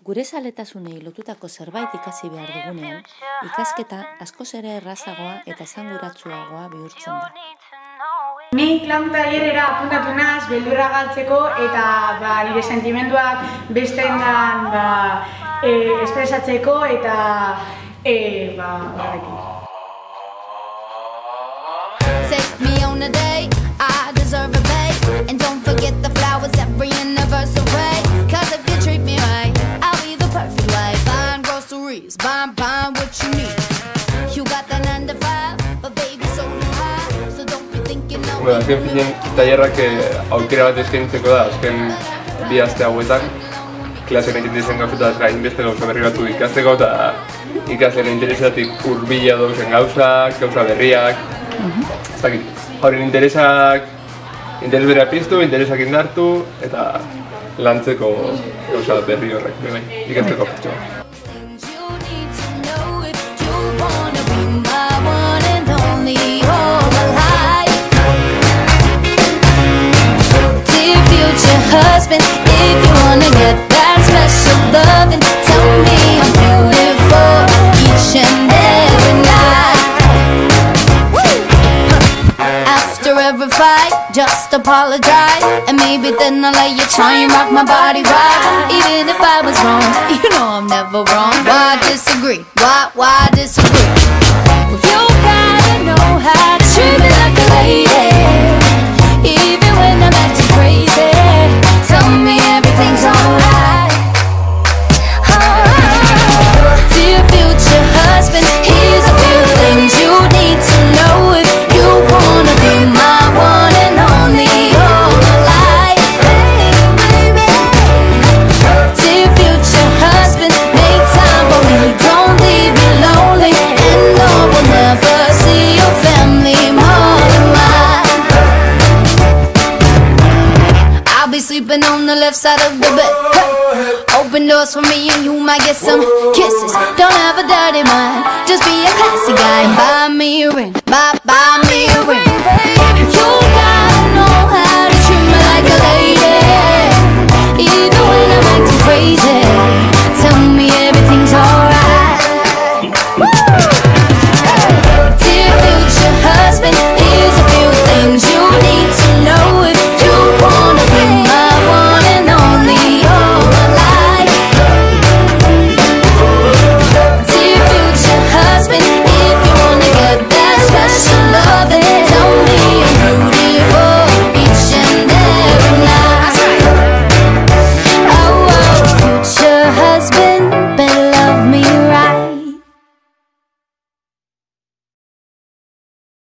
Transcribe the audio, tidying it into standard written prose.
Gure zaletasunei lotutako zerbait ikasi behar dugunean, ikasketa askoz ere errazagoa eta esanguratsuagoa bihurtzen da. Ni clown tailerera apuntatu naz, beldurra galtzeko eta nire sentimenduak besteengan espresatzeko eta horrekin. Take me on a date, I deserve a bait. And don't forget the flowers every anniversary. Cause if you treat me right, I'll be the perfect wife. Buying groceries, buying what you need. You got the 9 to 5, but baby so do I. So don't be thinking no. Bueno, azken finen, tailerrak aukera bat eskaintzeko da, azken bi aste hauetan. Klasean egiten dizen gauzataz gain beste gauza berri batu ikasteko eta ikasleen interesatik hurbila dauzen gauzak, gauza berriak. Ez dakit, hauren interes bera piztu, interesak indartu eta lantzeko gauza berri horrek, ikasteko pertsona. Husband, if you wanna get that special loving, tell me I'm beautiful each and every night. After every fight, just apologize, and maybe then I'll let you try and rock my body right. Even if I was wrong, you know I'm never wrong. Why disagree? Why disagree? Well, you gotta know how to treat me like a lady, even when I'm acting crazy. Tell me everything's alright. Dear future husband, here's a few things you need to know if you wanna be my one and only all my life. Dear future husband, make time for me, don't leave me lonely, and no, we'll never see your family more than mine. I'll be sleeping on the left side of the bed. Open doors for me and you might get some kisses. Don't have a dirty mind, just be a classy guy. Buy me a ring, buy me a ring.